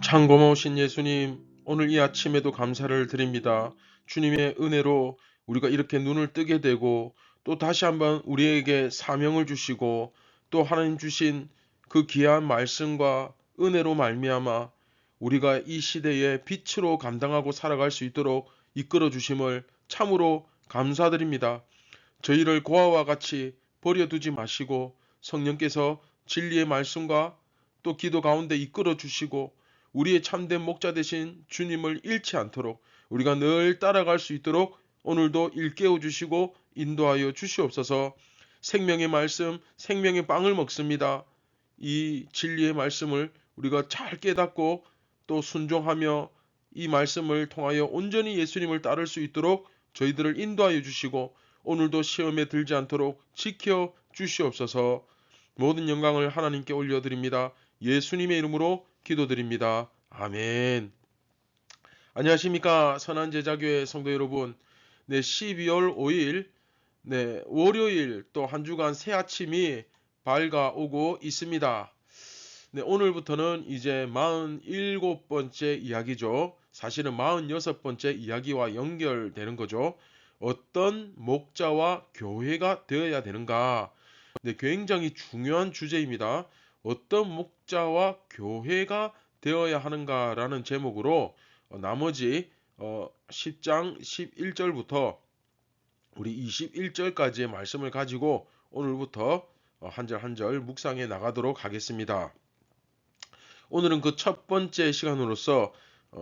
참 고마우신 예수님, 오늘 이 아침에도 감사를 드립니다. 주님의 은혜로 우리가 이렇게 눈을 뜨게 되고 또 다시 한번 우리에게 사명을 주시고 또 하나님 주신 그 귀한 말씀과 은혜로 말미암아 우리가 이 시대의 빛으로 감당하고 살아갈 수 있도록 이끌어 주심을 참으로 감사드립니다. 저희를 고아와 같이 버려두지 마시고 성령께서 진리의 말씀과 또 기도 가운데 이끌어 주시고 우리의 참된 목자 되신 주님을 잃지 않도록 우리가 늘 따라갈 수 있도록 오늘도 일깨워 주시고 인도하여 주시옵소서. 생명의 말씀, 생명의 빵을 먹습니다. 이 진리의 말씀을 우리가 잘 깨닫고 또 순종하며 이 말씀을 통하여 온전히 예수님을 따를 수 있도록 저희들을 인도하여 주시고 오늘도 시험에 들지 않도록 지켜 주시옵소서. 모든 영광을 하나님께 올려드립니다. 예수님의 이름으로 기도드립니다. 아멘. 안녕하십니까 선한 제자교회 성도 여러분. 네, 12월 5일 월요일 또 한 주간 새 아침이 밝아오고 있습니다. 네, 오늘부터는 이제 47번째 이야기죠. 사실은 46번째 이야기와 연결되는 거죠. 어떤 목자와 교회가 되어야 되는가? 네, 굉장히 중요한 주제입니다. 어떤 목자와 교회가 되어야 하는가라는 제목으로 나머지 10장 11절부터 우리 21절까지의 말씀을 가지고 오늘부터 한 절 한 절 묵상해 나가도록 하겠습니다. 오늘은 그 첫 번째 시간으로서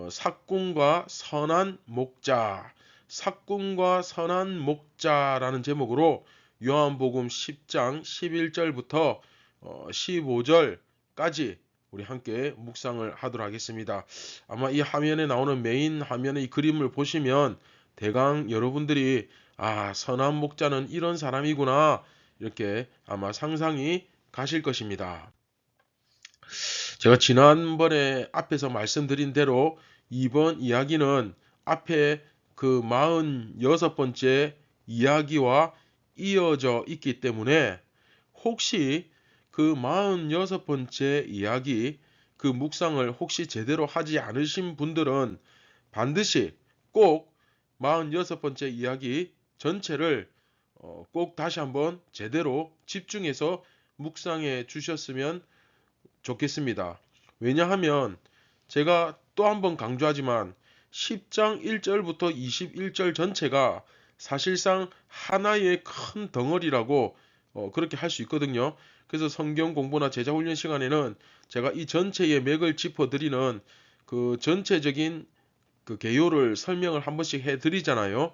삭군과 선한 목자, 삭군과 선한 목자라는 제목으로 요한복음 10장 11절부터 15절까지 우리 함께 묵상을 하도록 하겠습니다. 아마 이 화면에 나오는 메인 화면의 이 그림을 보시면 대강 여러분들이 선한 목자는 이런 사람이구나 이렇게 아마 상상이 가실 것입니다. 제가 지난번에 앞에서 말씀드린 대로 이번 이야기는 앞에 그 46번째 이야기와 이어져 있기 때문에 혹시 그 46번째 이야기 그 묵상을 혹시 제대로 하지 않으신 분들은 반드시 꼭 46번째 이야기 전체를 꼭 다시 한번 제대로 집중해서 묵상해 주셨으면 좋겠습니다. 왜냐하면 제가 또 한번 강조하지만 10장 1절부터 21절 전체가 사실상 하나의 큰 덩어리라고 그렇게 할 수 있거든요. 그래서 성경 공부나 제자 훈련 시간에는 제가 이 전체의 맥을 짚어드리는 그 전체적인 그 개요를 설명을 한 번씩 해드리잖아요.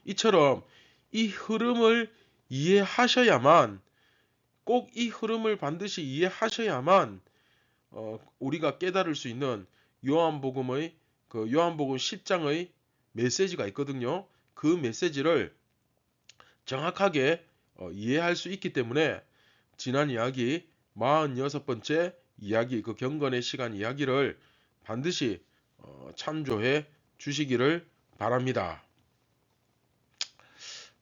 이처럼 이 흐름을 이해하셔야만 꼭 이 흐름을 반드시 이해하셔야만 우리가 깨달을 수 있는 요한복음의 그 요한복음 10장의 메시지가 있거든요. 그 메시지를 정확하게 이해할 수 있기 때문에 지난 이야기 46번째 이야기 그 경건의 시간 이야기를 반드시 참조해 주시기를 바랍니다.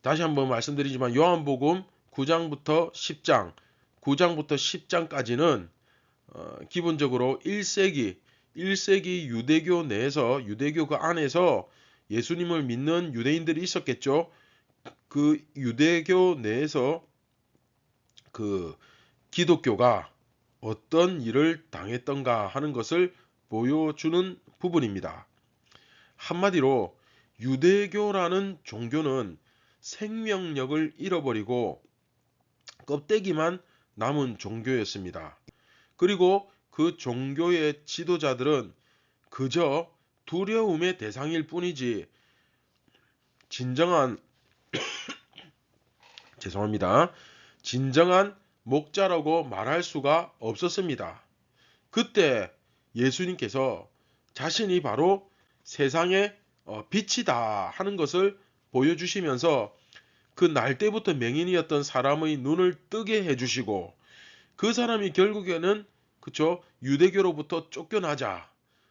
다시 한번 말씀드리지만 요한복음 9장부터 10장 9장부터 10장까지는 기본적으로 1세기 유대교 내에서 유대교 그 안에서 예수님을 믿는 유대인들이 있었겠죠. 그 유대교 내에서 그 기독교가 어떤 일을 당했던가 하는 것을 보여주는 부분입니다. 한마디로 유대교라는 종교는 생명력을 잃어버리고 껍데기만 남은 종교였습니다. 그리고 그 종교의 지도자들은 그저 두려움의 대상일 뿐이지 진정한 진정한 목자라고 말할 수가 없었습니다. 그때 예수님께서 자신이 바로 세상의 빛이다 하는 것을 보여주시면서 그 날 때부터 맹인이었던 사람의 눈을 뜨게 해주시고 그 사람이 결국에는 그쵸 유대교로부터 쫓겨나자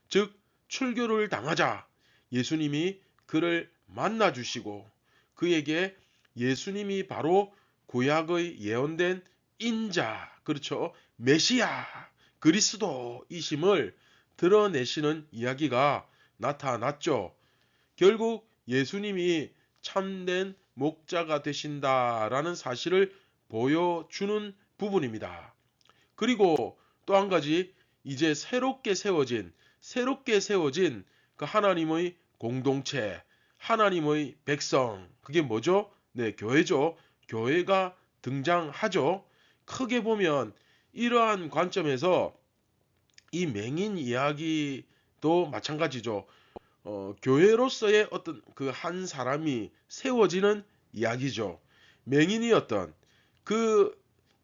즉 출교를 당하자 예수님이 그를 만나 주시고 그에게 예수님이 바로 구약의 예언된 인자 그렇죠 메시아 그리스도이심을 드러내시는 이야기가 나타났죠. 결국 예수님이 참된 목자가 되신다라는 사실을 보여주는 부분입니다. 그리고 또 한 가지, 이제 새롭게 세워진 그 하나님의 공동체, 하나님의 백성, 그게 뭐죠? 네, 교회죠. 교회가 등장하죠. 크게 보면 이러한 관점에서 이 맹인 이야기도 마찬가지죠. 교회로서의 어떤 그 한 사람이 세워지는 이야기죠. 맹인이었던 그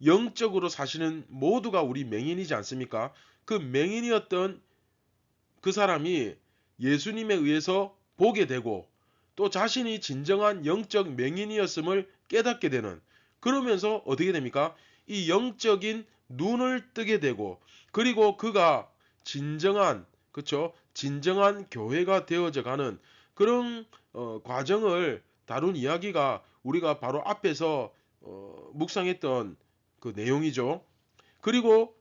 영적으로 사시는 모두가 우리 맹인이지 않습니까? 그 맹인이었던 그 사람이 예수님에 의해서 보게 되고 또 자신이 진정한 영적 맹인이었음을 깨닫게 되는, 그러면서 어떻게 됩니까? 이 영적인 눈을 뜨게 되고, 그리고 그가 진정한, 그쵸? 진정한 교회가 되어져 가는 그런 과정을 다룬 이야기가 우리가 바로 앞에서 묵상했던 그 내용이죠. 그리고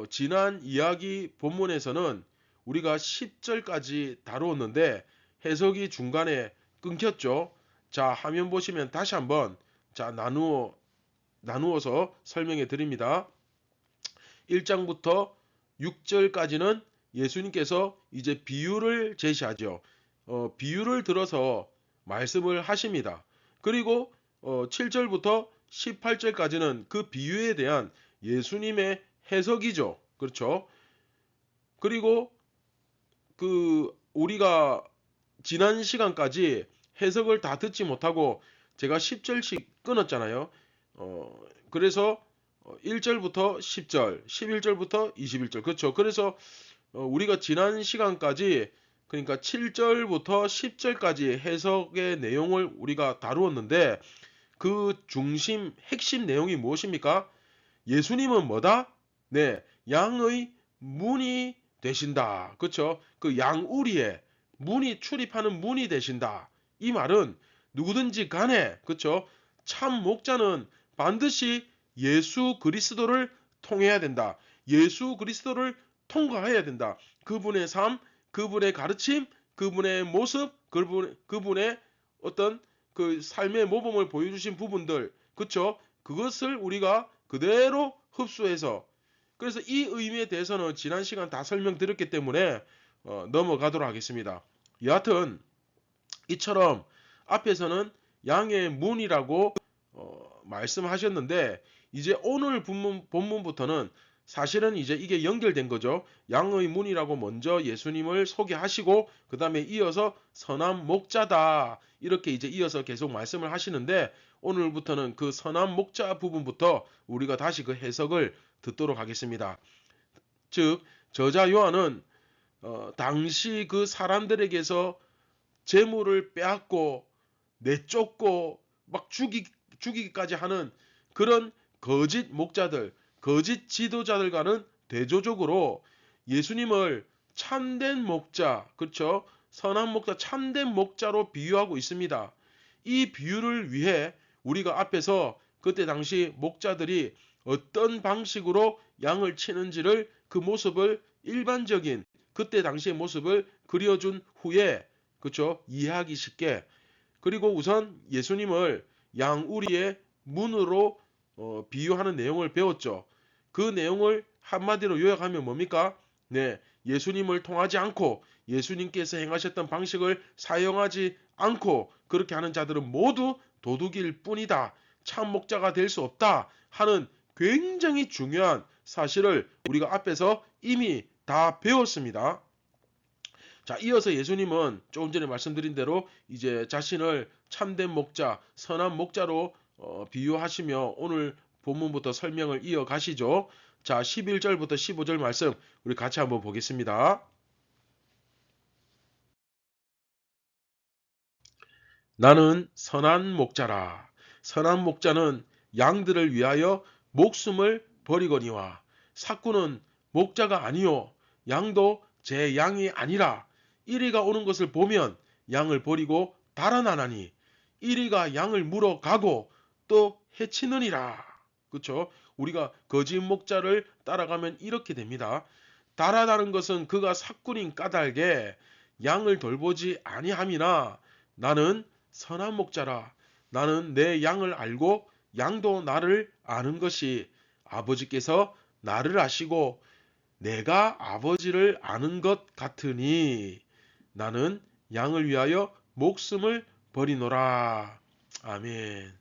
지난 이야기 본문에서는 우리가 10절까지 다루었는데 해석이 중간에 끊겼죠. 자, 화면 보시면 다시 한번 자 나누어서 설명해 드립니다. 1장부터 6절까지는 예수님께서 이제 비유를 제시하죠. 비유를 들어서 말씀을 하십니다. 그리고 7절부터 18절까지는 그 비유에 대한 예수님의 해석이죠. 그렇죠? 그리고 우리가 지난 시간까지 해석을 다 듣지 못하고 제가 10절씩 끊었잖아요. 그래서 1절부터 10절, 11절부터 21절. 그렇죠. 그래서 우리가 지난 시간까지, 그러니까 7절부터 10절까지 해석의 내용을 우리가 다루었는데 그 핵심 내용이 무엇입니까? 예수님은 뭐다? 네, 양의 문이 되신다. 그렇죠? 그 양우리에 문이 출입하는 문이 되신다. 이 말은 누구든지 간에, 그렇죠? 참 목자는 반드시 예수 그리스도를 통해야 된다. 예수 그리스도를 통과해야 된다. 그분의 삶, 그분의 가르침, 그분의 모습, 그분의 어떤 그 삶의 모범을 보여주신 부분들, 그쵸? 그것을 우리가 그대로 흡수해서, 그래서 이 의미에 대해서는 지난 시간 다 설명드렸기 때문에 넘어가도록 하겠습니다. 여하튼 이처럼 앞에서는 양의 문이라고 말씀하셨는데 이제 오늘 본문부터는 사실은 이제 이게 연결된 거죠. 양의 문이라고 먼저 예수님을 소개하시고 그 다음에 이어서 선한 목자다 이렇게 이제 이어서 계속 말씀을 하시는데 오늘부터는 그 선한 목자 부분부터 우리가 다시 그 해석을 듣도록 하겠습니다. 즉 저자 요한은 당시 그 사람들에게서 재물을 빼앗고 내쫓고 막 죽이기까지 하는 그런 거짓 목자들, 거짓 지도자들과는 대조적으로 예수님을 참된 목자, 그렇죠? 선한 목자, 참된 목자로 비유하고 있습니다. 이 비유를 위해 우리가 앞에서 그때 당시 목자들이 어떤 방식으로 양을 치는지를 그 모습을 일반적인 그때 당시의 모습을 그려준 후에, 그렇죠? 이해하기 쉽게, 그리고 우선 예수님을 양우리의 문으로 비유하는 내용을 배웠죠. 그 내용을 한마디로 요약하면 뭡니까? 네, 예수님을 통하지 않고 예수님께서 행하셨던 방식을 사용하지 않고 그렇게 하는 자들은 모두 도둑일 뿐이다. 참 목자가 될 수 없다 하는 굉장히 중요한 사실을 우리가 앞에서 이미 다 배웠습니다. 자, 이어서 예수님은 조금 전에 말씀드린 대로 이제 자신을 참된 목자, 선한 목자로 비유하시며 오늘 본문부터 설명을 이어가시죠. 자, 11절부터 15절 말씀 우리 같이 한번 보겠습니다. 나는 선한 목자라. 선한 목자는 양들을 위하여 목숨을 버리거니와 삭구는 목자가 아니요 양도 제 양이 아니라 이리가 오는 것을 보면 양을 버리고 달아나나니 이리가 양을 물어가고 또 해치느니라. 그렇죠? 우리가 거짓 목자를 따라가면 이렇게 됩니다. 달하다는 것은 그가 삭군인 까닭에 양을 돌보지 아니함이나 나는 선한 목자라. 나는 내 양을 알고 양도 나를 아는 것이 아버지께서 나를 아시고 내가 아버지를 아는 것 같으니 나는 양을 위하여 목숨을 버리노라. 아멘.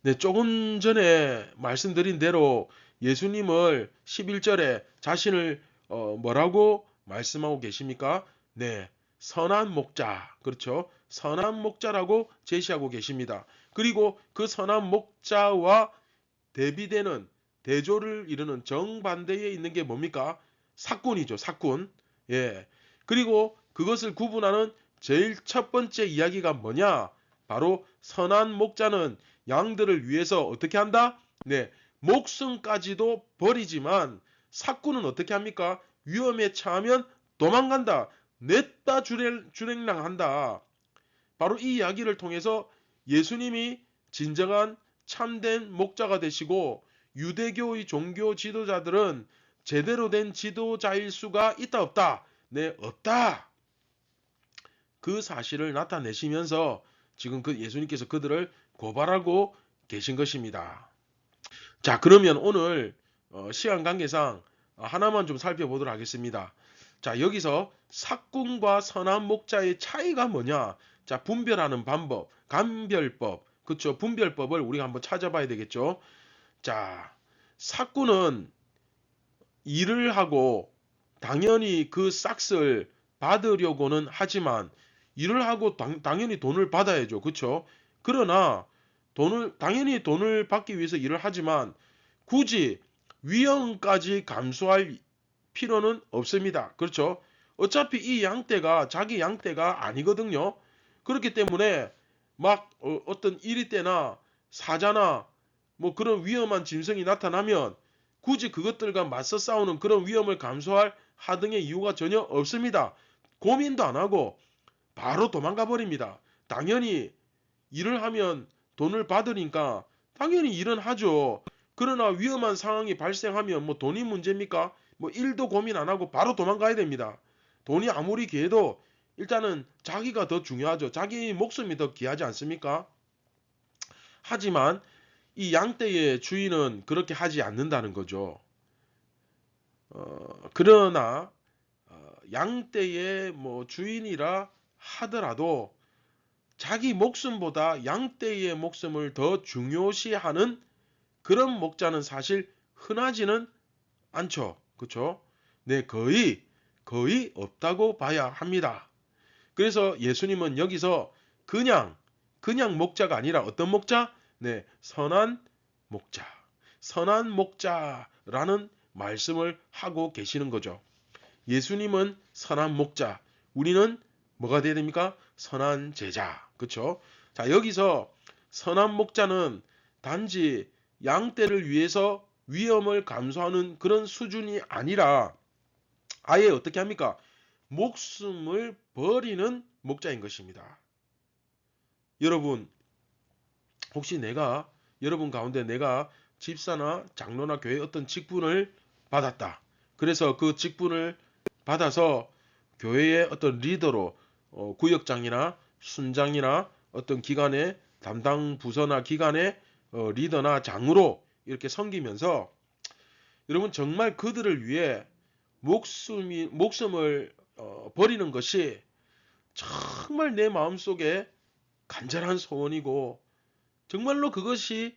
네, 조금 전에 말씀드린 대로 예수님을 11절에 자신을 뭐라고 말씀하고 계십니까? 네, 선한 목자. 그렇죠? 선한 목자라고 제시하고 계십니다. 그리고 그 선한 목자와 대비되는 대조를 이루는 정반대에 있는 게 뭡니까? 삭군이죠, 삭군. 예. 그리고 그것을 구분하는 제일 첫 번째 이야기가 뭐냐? 바로 선한 목자는 양들을 위해서 어떻게 한다? 네. 목숨까지도 버리지만 삭군은 어떻게 합니까? 위험에 처하면 도망간다. 냈다 주랭랑한다. 바로 이 이야기를 통해서 예수님이 진정한 참된 목자가 되시고 유대교의 종교 지도자들은 제대로 된 지도자일 수가 있다 없다? 네, 없다. 그 사실을 나타내시면서 지금 그 예수님께서 그들을 고발하고 계신 것입니다. 자, 그러면 오늘 시간 관계상 하나만 좀 살펴보도록 하겠습니다. 자, 여기서 삭군과 선한 목자의 차이가 뭐냐? 자, 분별하는 방법, 감별법, 그쵸? 분별법을 우리가 한번 찾아봐야 되겠죠? 자, 삭군은 일을 하고 당연히 그 싹스를 받으려고는 하지만 일을 하고 당연히 돈을 받아야죠. 그쵸? 그러나 당연히 돈을 받기 위해서 일을 하지만 굳이 위험까지 감수할 필요는 없습니다. 그렇죠? 어차피 이 양떼가 자기 양떼가 아니거든요. 그렇기 때문에 막 어떤 일이 때나 사자나 뭐 그런 위험한 짐승이 나타나면 굳이 그것들과 맞서 싸우는 그런 위험을 감수할 하등의 이유가 전혀 없습니다. 고민도 안 하고 바로 도망가 버립니다. 당연히 일을 하면 돈을 받으니까 당연히 일은 하죠. 그러나 위험한 상황이 발생하면 뭐 돈이 문제입니까? 뭐 일도 고민 안 하고 바로 도망가야 됩니다. 돈이 아무리 귀해도 일단은 자기가 더 중요하죠. 자기 목숨이 더 귀하지 않습니까? 하지만 이 양떼의 주인은 그렇게 하지 않는다는 거죠. 그러나 양떼의 뭐 주인이라 하더라도 자기 목숨보다 양떼의 목숨을 더 중요시하는 그런 목자는 사실 흔하지는 않죠. 그렇죠? 네, 거의 없다고 봐야 합니다. 그래서 예수님은 여기서 그냥 목자가 아니라 어떤 목자? 네, 목자. 선한 목자라는 말씀을 하고 계시는 거죠. 예수님은 선한 목자, 우리는 뭐가 돼야 됩니까? 선한 제자. 그렇죠? 자, 여기서 선한 목자는 단지 양떼를 위해서 위험을 감수하는 그런 수준이 아니라 아예 어떻게 합니까? 목숨을 버리는 목자인 것입니다. 여러분, 혹시 여러분 가운데 내가 집사나 장로나 교회 어떤 직분을 받았다. 그래서 그 직분을 받아서 교회의 어떤 리더로 구역장이나 순장이나 어떤 기관의 담당 부서나 기관의 리더나 장으로 이렇게 섬기면서 여러분 정말 그들을 위해 목숨을 버리는 것이 정말 내 마음속에 간절한 소원이고 정말로 그것이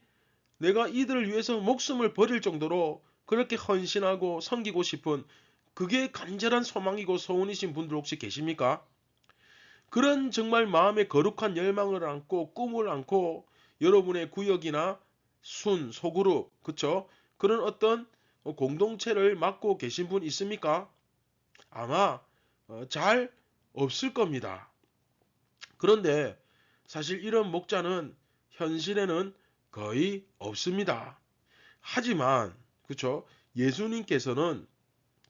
내가 이들을 위해서 목숨을 버릴 정도로 그렇게 헌신하고 섬기고 싶은 그게 간절한 소망이고 소원이신 분들 혹시 계십니까? 그런 정말 마음에 거룩한 열망을 안고 꿈을 안고 여러분의 구역이나 소그룹, 그쵸? 그런 어떤 공동체를 맡고 계신 분 있습니까? 아마 잘 없을 겁니다. 그런데 사실 이런 목자는 현실에는 거의 없습니다. 하지만 그쵸? 예수님께서는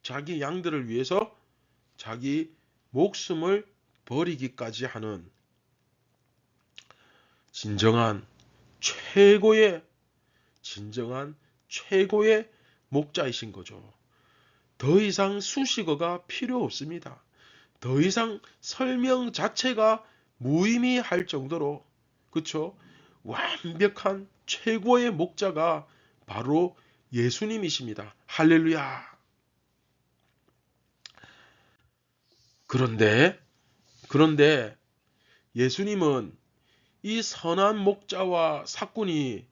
자기 양들을 위해서 자기 목숨을 버리기까지 하는 진정한 최고의 진정한 최고의 목자이신 거죠. 더 이상 수식어가 필요 없습니다. 더 이상 설명 자체가 무의미할 정도로, 그쵸? 완벽한 최고의 목자가 바로 예수님이십니다. 할렐루야. 그런데 예수님은 이 선한 목자와 삭군이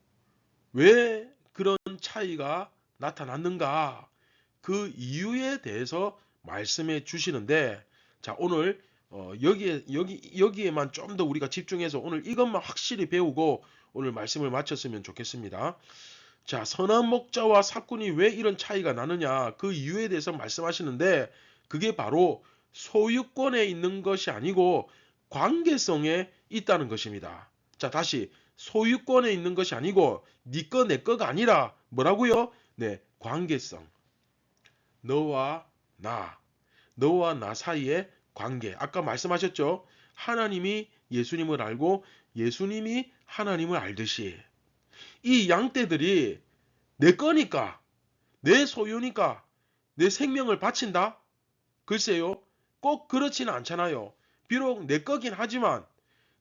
왜 그런 차이가 나타났는가? 그 이유에 대해서 말씀해 주시는데, 자, 오늘 여기에만 좀 더 우리가 집중해서 오늘 이것만 확실히 배우고 오늘 말씀을 마쳤으면 좋겠습니다. 자, 선한 목자와 삭군이 왜 이런 차이가 나느냐? 그 이유에 대해서 말씀하시는데, 그게 바로 소유권에 있는 것이 아니고 관계성에 있다는 것입니다. 자, 다시 소유권에 있는 것이 아니고 네 거 내 거가 아니라 뭐라고요? 네, 관계성. 너와 너와 나 사이의 관계. 아까 말씀하셨죠? 하나님이 예수님을 알고 예수님이 하나님을 알듯이 이 양떼들이 내 거니까, 내 소유니까 내 생명을 바친다? 글쎄요, 꼭 그렇지는 않잖아요. 비록 내 거긴 하지만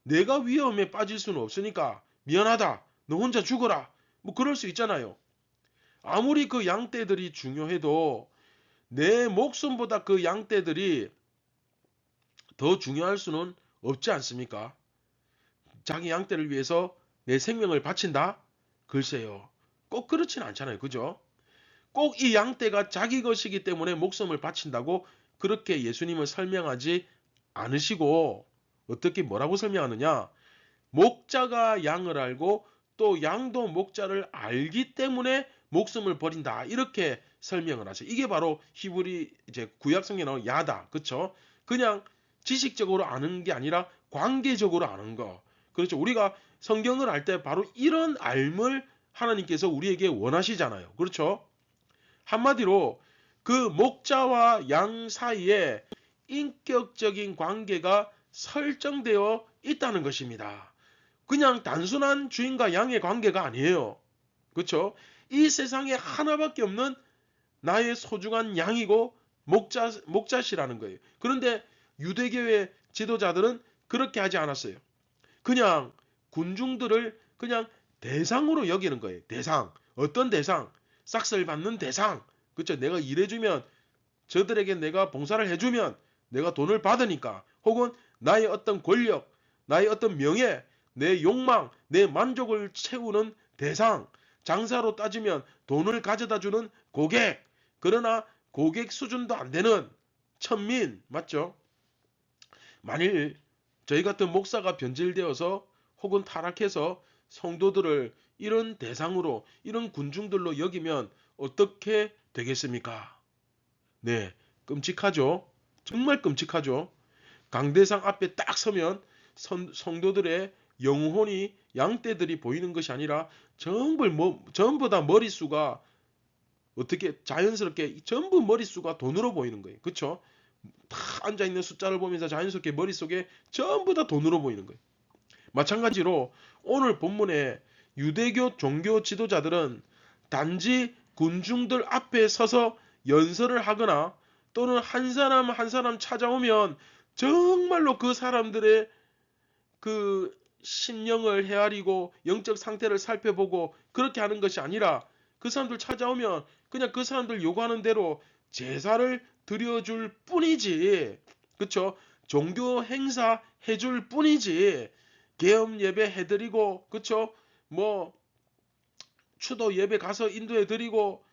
내가 위험에 빠질 수는 없으니까 미안하다, 너 혼자 죽어라, 뭐 그럴 수 있잖아요. 아무리 그 양떼들이 중요해도 내 목숨보다 그 양떼들이 더 중요할 수는 없지 않습니까? 자기 양떼를 위해서 내 생명을 바친다? 글쎄요, 꼭 그렇지는 않잖아요. 그죠? 꼭 이 양떼가 자기 것이기 때문에 목숨을 바친다고 그렇게 예수님을 설명하지 않으시고, 어떻게 뭐라고 설명하느냐? 목자가 양을 알고 또 양도 목자를 알기 때문에 목숨을 버린다. 이렇게 설명을 하세요. 이게 바로 히브리 이제 구약 성경에 나온 야다. 그쵸? 그냥 지식적으로 아는 게 아니라 관계적으로 아는 거. 그렇죠. 우리가 성경을 알 때 바로 이런 알을 하나님께서 우리에게 원하시잖아요. 그렇죠? 한마디로 그 목자와 양 사이에 인격적인 관계가 설정되어 있다는 것입니다. 그냥 단순한 주인과 양의 관계가 아니에요. 그렇죠? 이 세상에 하나밖에 없는 나의 소중한 양이고 목자시라는 거예요. 그런데 유대교의 지도자들은 그렇게 하지 않았어요. 그냥 군중들을 그냥 대상으로 여기는 거예요. 대상. 어떤 대상? 싹쓸 받는 대상. 그렇죠? 내가 일해주면, 저들에게 내가 봉사를 해주면 내가 돈을 받으니까, 혹은 나의 어떤 권력, 나의 어떤 명예, 내 욕망, 내 만족을 채우는 대상. 장사로 따지면 돈을 가져다 주는 고객. 그러나 고객 수준도 안 되는 천민. 맞죠? 만일 저희 같은 목사가 변질되어서 혹은 타락해서 성도들을 이런 대상으로, 이런 군중들로 여기면 어떻게 되겠습니까? 네, 끔찍하죠. 정말 끔찍하죠. 강대상 앞에 딱 서면 성도들의 영혼이, 양떼들이 보이는 것이 아니라 전부 다 머릿수가 어떻게 자연스럽게 전부 머릿수가 돈으로 보이는 거예요. 그렇죠? 다 앉아있는 숫자를 보면서 자연스럽게 머릿속에 전부 다 돈으로 보이는 거예요. 마찬가지로 오늘 본문에 유대교 종교 지도자들은 단지 군중들 앞에 서서 연설을 하거나 또는 한 사람 한 사람 찾아오면 정말로 그 사람들의 그 심령을 헤아리고 영적 상태를 살펴보고 그렇게 하는 것이 아니라, 그 사람들 찾아오면 그냥 그 사람들 요구하는 대로 제사를 드려줄 뿐이지, 그쵸? 종교 행사 해줄 뿐이지, 계엄 예배 해드리고, 그쵸? 뭐 추도 예배 가서 인도해 드리고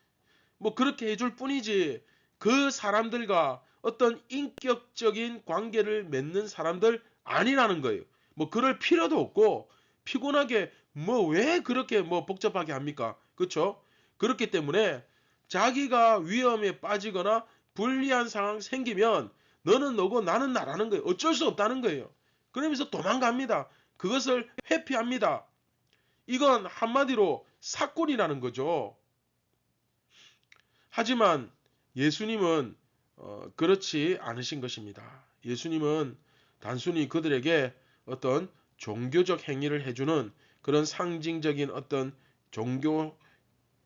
뭐 그렇게 해줄 뿐이지, 그 사람들과 어떤 인격적인 관계를 맺는 사람들 아니라는 거예요. 뭐 그럴 필요도 없고, 피곤하게 뭐 왜 그렇게 뭐 복잡하게 합니까? 그렇죠? 그렇기 때문에 자기가 위험에 빠지거나 불리한 상황 생기면 너는 너고 나는 나라는 거예요. 어쩔 수 없다는 거예요. 그러면서 도망갑니다. 그것을 회피합니다. 이건 한마디로 사건이라는 거죠. 하지만 예수님은 그렇지 않으신 것입니다. 예수님은 단순히 그들에게 어떤 종교적 행위를 해주는 그런 상징적인 어떤 종교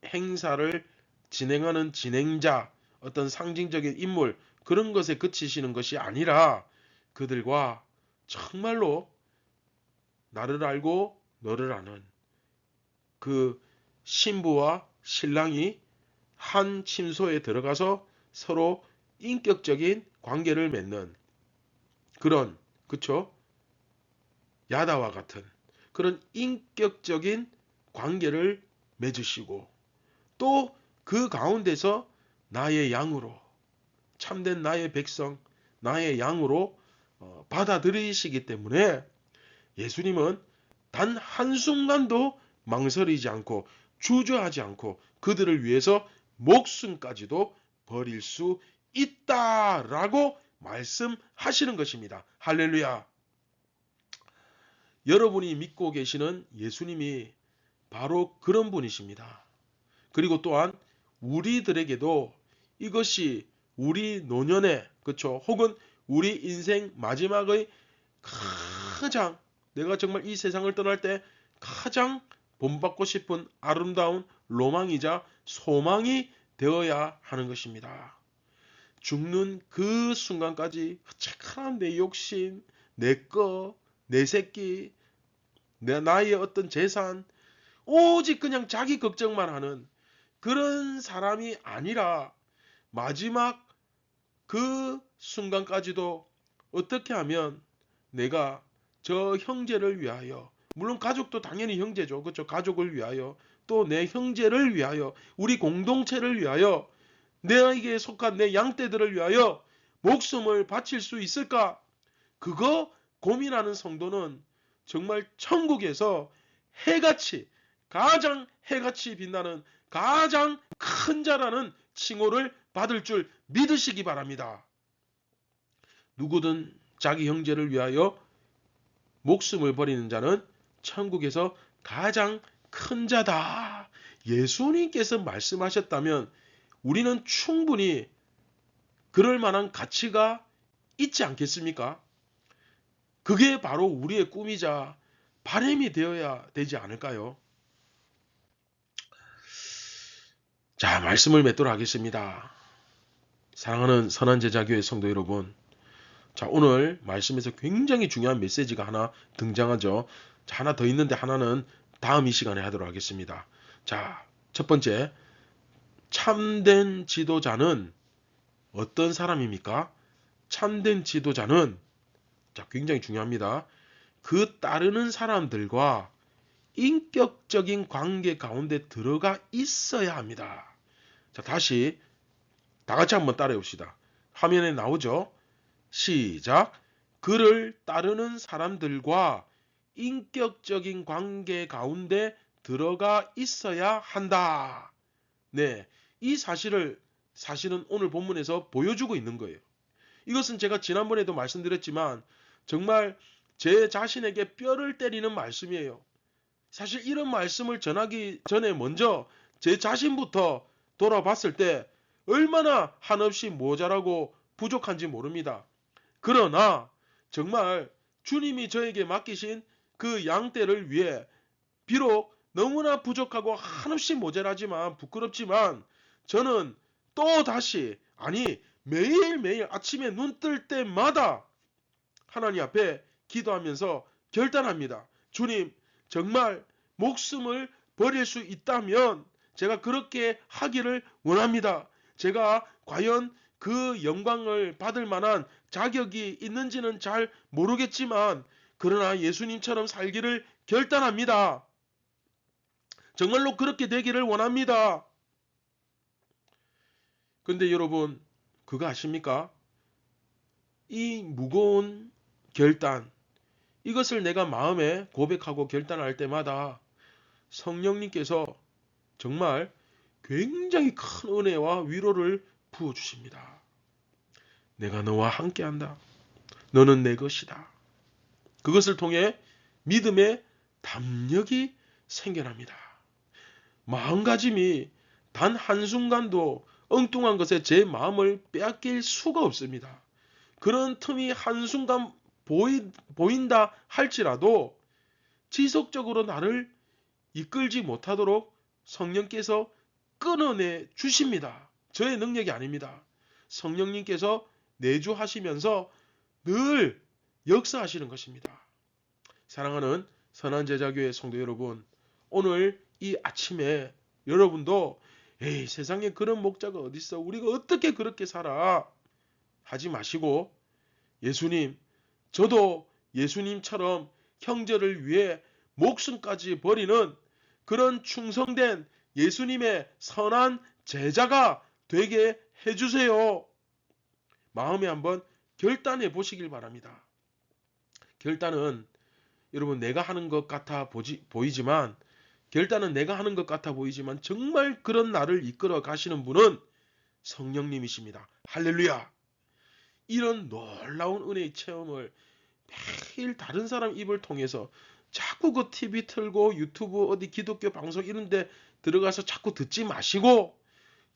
행사를 진행하는 진행자, 어떤 상징적인 인물 그런 것에 그치시는 것이 아니라 그들과 정말로 나를 알고 너를 아는 그 신부와 신랑이 한 침소에 들어가서 서로 인격적인 관계를 맺는 그런, 그쵸? 야다와 같은 그런 인격적인 관계를 맺으시고 또 그 가운데서 나의 양으로 참된 나의 백성, 나의 양으로 받아들이시기 때문에 예수님은 단 한순간도 망설이지 않고 주저하지 않고 그들을 위해서 목숨까지도 버릴 수 있다라고 말씀하시는 것입니다. 할렐루야. 여러분이 믿고 계시는 예수님이 바로 그런 분이십니다. 그리고 또한 우리들에게도 이것이 우리 노년의 그쵸 혹은 우리 인생 마지막의 가장 내가 정말 이 세상을 떠날 때 가장 본받고 싶은 아름다운 로망이자 소망이 되어야 하는 것입니다. 죽는 그 순간까지 착한 내 욕심, 내 거, 내 새끼, 나의 어떤 재산, 오직 그냥 자기 걱정만 하는 그런 사람이 아니라 마지막 그 순간까지도 어떻게 하면 내가 저 형제를 위하여, 물론 가족도 당연히 형제죠. 그렇죠? 가족을 위하여, 또 내 형제를 위하여, 우리 공동체를 위하여, 내에게 속한 내 양떼들을 위하여 목숨을 바칠 수 있을까? 그거 고민하는 성도는 정말 천국에서 해같이, 가장 해같이 빛나는 가장 큰 자라는 칭호를 받을 줄 믿으시기 바랍니다. 누구든 자기 형제를 위하여 목숨을 버리는 자는 천국에서 가장 큰 자다. 예수님께서 말씀하셨다면 우리는 충분히 그럴 만한 가치가 있지 않겠습니까? 그게 바로 우리의 꿈이자 바람이 되어야 되지 않을까요? 자, 말씀을 맺도록 하겠습니다. 사랑하는 선한 제자교회 성도 여러분, 자, 오늘 말씀에서 굉장히 중요한 메시지가 하나 등장하죠. 자, 하나 더 있는데 하나는 다음 이 시간에 하도록 하겠습니다. 자, 첫 번째, 참된 지도자는 어떤 사람입니까? 참된 지도자는, 자, 굉장히 중요합니다. 그 따르는 사람들과 인격적인 관계 가운데 들어가 있어야 합니다. 자, 다시 다 같이 한번 따라해 봅시다. 화면에 나오죠? 시작. 그를 따르는 사람들과 인격적인 관계 가운데 들어가 있어야 한다. 네, 이 사실은 오늘 본문에서 보여주고 있는 거예요. 이것은 제가 지난번에도 말씀드렸지만 정말 제 자신에게 뼈를 때리는 말씀이에요. 사실 이런 말씀을 전하기 전에 먼저 제 자신부터 돌아봤을 때 얼마나 한없이 모자라고 부족한지 모릅니다. 그러나 정말 주님이 저에게 맡기신 그 양떼를 위해 비록 너무나 부족하고 한없이 모자라지만 부끄럽지만 저는 또 다시 아니 매일매일 아침에 눈 뜰 때마다 하나님 앞에 기도하면서 결단합니다. 주님, 정말 목숨을 버릴 수 있다면 제가 그렇게 하기를 원합니다. 제가 과연 그 영광을 받을 만한 자격이 있는지는 잘 모르겠지만 그러나 예수님처럼 살기를 결단합니다. 정말로 그렇게 되기를 원합니다. 근데 여러분, 그거 아십니까? 이 무거운 결단, 이것을 내가 마음에 고백하고 결단할 때마다 성령님께서 정말 굉장히 큰 은혜와 위로를 부어주십니다. 내가 너와 함께한다. 너는 내 것이다. 그것을 통해 믿음의 담력이 생겨납니다. 마음가짐이 단 한순간도 엉뚱한 것에 제 마음을 빼앗길 수가 없습니다. 그런 틈이 한순간 보인다 할지라도 지속적으로 나를 이끌지 못하도록 성령께서 끊어내 주십니다. 저의 능력이 아닙니다. 성령님께서 내주하시면서 늘 역사하시는 것입니다. 사랑하는 선한제자교회 성도 여러분, 오늘 이 아침에 여러분도 에이, 세상에 그런 목자가 어디 있어? 우리가 어떻게 그렇게 살아? 하지 마시고 예수님, 저도 예수님처럼 형제를 위해 목숨까지 버리는 그런 충성된 예수님의 선한 제자가 되게 해주세요. 마음에 한번 결단해 보시길 바랍니다. 결단은 여러분 내가 하는 것 같아 보이지만 결단은 내가 하는 것 같아 보이지만 정말 그런 나를 이끌어 가시는 분은 성령님이십니다. 할렐루야. 이런 놀라운 은혜의 체험을 매일 다른 사람 입을 통해서 자꾸 그 TV 틀고 유튜브 어디 기독교 방송 이런 데 들어가서 자꾸 듣지 마시고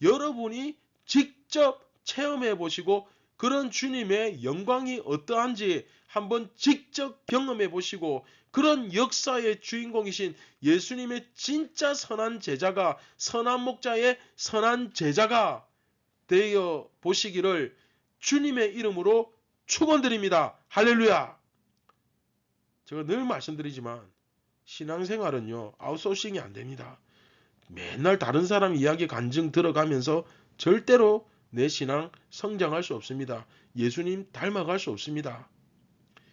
여러분이 직접 체험해 보시고 그런 주님의 영광이 어떠한지 한번 직접 경험해 보시고 그런 역사의 주인공이신 예수님의 진짜 선한 제자가 선한 목자의 선한 제자가 되어 보시기를 주님의 이름으로 축원드립니다. 할렐루야. 제가 늘 말씀드리지만 신앙생활은요 아웃소싱이 안 됩니다. 맨날 다른 사람 이야기 간증 들어가면서 절대로 내 신앙 성장할 수 없습니다. 예수님 닮아갈 수 없습니다.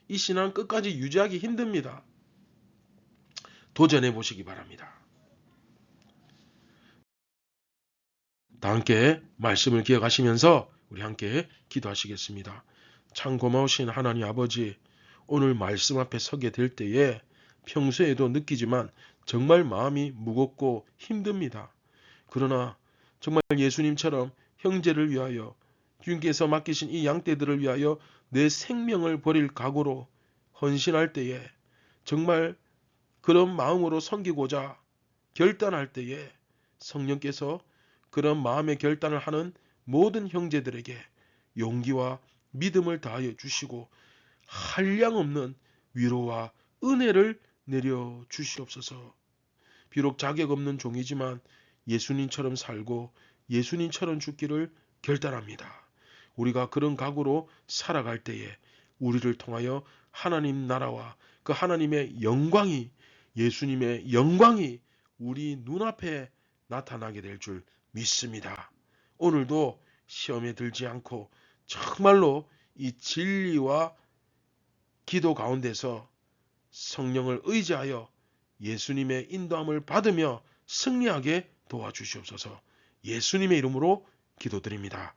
이 신앙 끝까지 유지하기 힘듭니다. 도전해 보시기 바랍니다. 다 함께 말씀을 기억하시면서 우리 함께 기도하시겠습니다. 참 고마우신 하나님 아버지, 오늘 말씀 앞에 서게 될 때에 평소에도 느끼지만 정말 마음이 무겁고 힘듭니다. 그러나 정말 예수님처럼 형제를 위하여 주님께서 맡기신 이 양떼들을 위하여 내 생명을 버릴 각오로 헌신할 때에 정말 그런 마음으로 섬기고자 결단할 때에 성령께서 그런 마음의 결단을 하는 모든 형제들에게 용기와 믿음을 다하여 주시고 한량없는 위로와 은혜를 내려 주시옵소서. 비록 자격 없는 종이지만 예수님처럼 살고 예수님처럼 죽기를 결단합니다. 우리가 그런 각오로 살아갈 때에 우리를 통하여 하나님 나라와 그 하나님의 영광이 예수님의 영광이 우리 눈앞에 나타나게 될 줄 믿습니다. 오늘도 시험에 들지 않고 정말로 이 진리와 기도 가운데서 성령을 의지하여 예수님의 인도함을 받으며 승리하게 도와주시옵소서. 예수님의 이름으로 기도드립니다.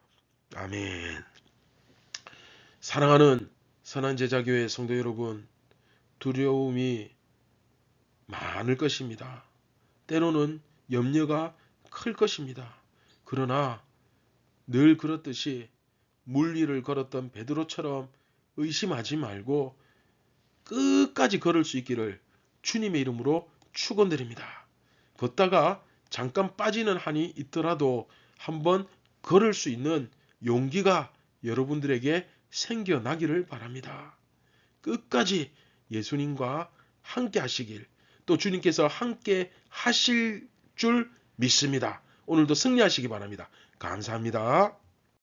아멘. 사랑하는 선한제자교회 성도 여러분, 두려움이 많을 것입니다. 때로는 염려가 클 것입니다. 그러나 늘 그렇듯이 물 위를 걸었던 베드로처럼 의심하지 말고 끝까지 걸을 수 있기를 주님의 이름으로 축원드립니다. 걷다가 잠깐 빠지는 한이 있더라도 한번 걸을 수 있는 용기가 여러분들에게 생겨나기를 바랍니다. 끝까지 예수님과 함께 하시길, 또 주님께서 함께 하실 줄 믿습니다. 오늘도 승리하시기 바랍니다. 감사합니다.